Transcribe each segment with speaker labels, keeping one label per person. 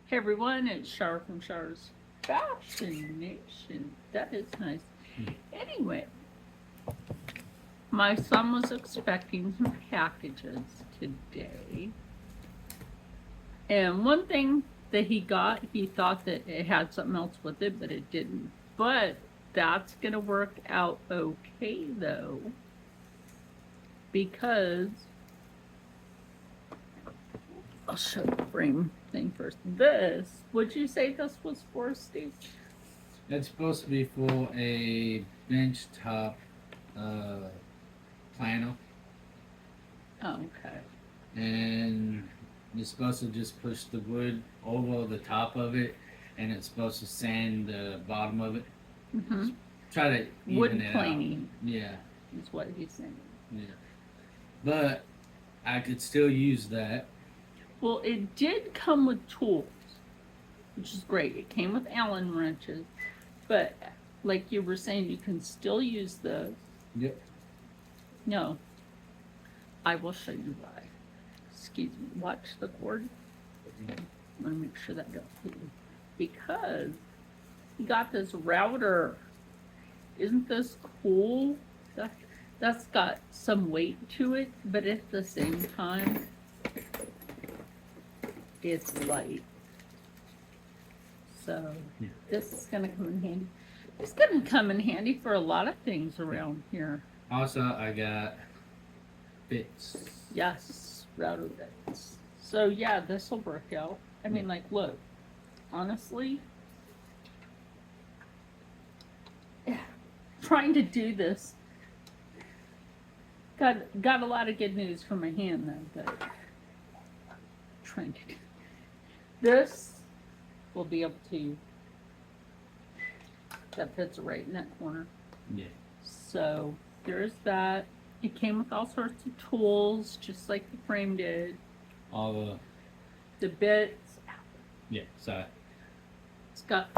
Speaker 1: Hey everyone, it's Shar from Shar's Fashion Nation. That is nice. Anyway, my son was expecting some packages today. And one thing that he got, he thought that it had something else with it, but it didn't. But that's going to work out okay though, because I'll show the frame thing first. Would you say this was for, Steve?
Speaker 2: It's supposed to be for a bench top plano,
Speaker 1: Oh, okay.
Speaker 2: and you're supposed to just push the wood over the top of it, and it's supposed to sand the bottom of it.
Speaker 1: Mm-hmm.
Speaker 2: Try to even
Speaker 1: Wood
Speaker 2: it
Speaker 1: planing
Speaker 2: out. Yeah,
Speaker 1: is what he's saying.
Speaker 2: yeah. But I could still use that.
Speaker 1: Well, it did come with tools, which is great. It came with Allen wrenches, but like you were saying, you can still use those.
Speaker 2: Yep.
Speaker 1: No, I will show you why. Excuse me. Watch the cord. I want to make sure that goes through. Because you got this router. Isn't this cool? That's got some weight to it, but at the same time, it's light. So
Speaker 2: Yeah.
Speaker 1: this is going to come in handy. It's going to come in handy for a lot of things around here.
Speaker 2: Also, I got bits.
Speaker 1: Yes, router bits. So yeah, this will work out. I mean, like, look, honestly, trying to do this got a lot of good news for my hand though, but trying to do this will be able to, that fits right in that corner.
Speaker 2: Yeah.
Speaker 1: So there's that. It came with all sorts of tools, just like the frame did.
Speaker 2: All
Speaker 1: The bits.
Speaker 2: yeah. Sorry.
Speaker 1: It's got,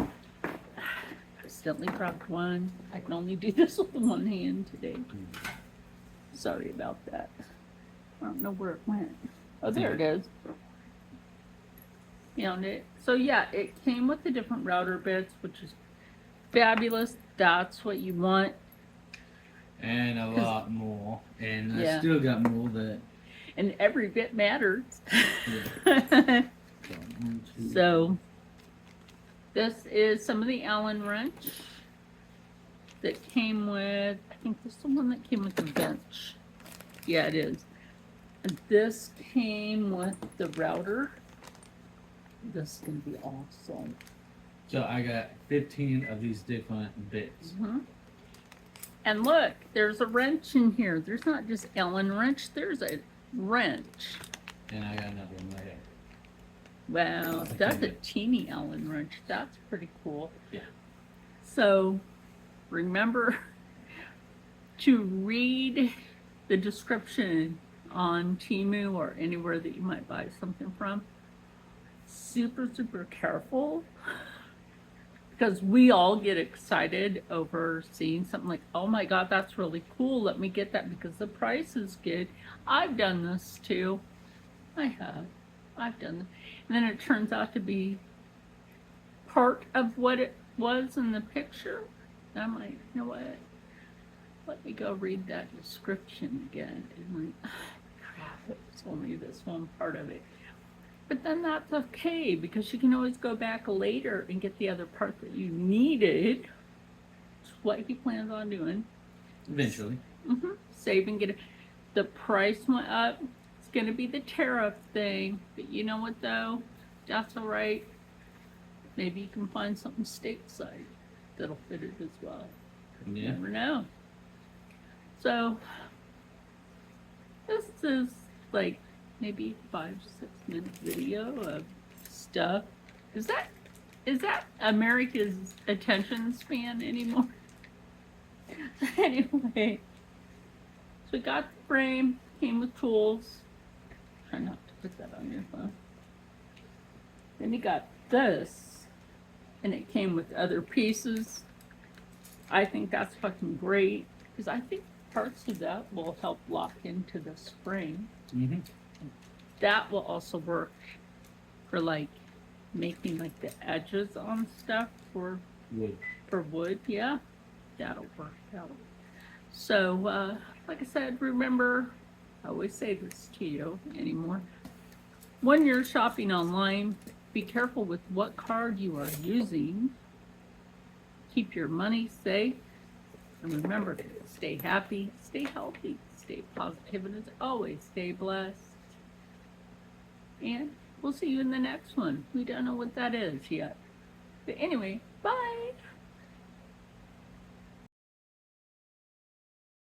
Speaker 1: I accidentally dropped one. I can only do this with one hand today. Sorry about that. I don't know where it went. Oh, there it is. Found it. So yeah, it came with the different router bits, which is fabulous. That's what you want.
Speaker 2: And a lot more. And
Speaker 1: Yeah.
Speaker 2: I still got more that.
Speaker 1: And every bit matters.
Speaker 2: Yeah.
Speaker 1: So this is some of the Allen wrench that came with, I think this is the one that came with the bench. Yeah, it is. And this came with the router. This is going to be awesome.
Speaker 2: So I got 15 of these different bits.
Speaker 1: Mm-hmm. And look, there's a wrench in here. There's not just Allen wrench, there's a wrench.
Speaker 2: And I got another one right here.
Speaker 1: Wow, that's a teeny Allen wrench. That's pretty cool.
Speaker 2: Yeah.
Speaker 1: So remember to read the description on TEMU or anywhere that you might buy something from. Super, super careful, because we all get excited over seeing something like, oh my God, that's really cool. Let me get that because the price is good. I've done this too. I have. I've done this. And then it turns out to be part of what it was in the picture. And I'm like, you know what? Let me go read that description again. And like, crap, it was only this one part of it. But then that's okay, because you can always go back later and get the other part that you needed. It's what he plans on doing.
Speaker 2: Eventually.
Speaker 1: Mm-hmm. Save and get it. The price went up. It's going to be the tariff thing. But you know what, though? That's all right. Maybe you can find something stateside that'll fit it as well.
Speaker 2: Yeah.
Speaker 1: You never know. So, this is like maybe 5-6 minute video of stuff. Is that America's attention span anymore? Anyway, so we got the frame, came with tools. Try not to put that on your phone. Then you got this, and it came with other pieces. I think that's fucking great, because I think parts of that will help lock into the spring.
Speaker 2: Mm-hmm.
Speaker 1: That will also work for like making like the edges on stuff for
Speaker 2: Wood.
Speaker 1: wood. Yeah, that'll work out. So, like I said, remember, I always say this to you anymore. When you're shopping online, be careful with what card you are using. Keep your money safe. And remember, stay happy, stay healthy, stay positive, and as always, stay blessed. And we'll see you in the next one. We don't know what that is yet. But anyway,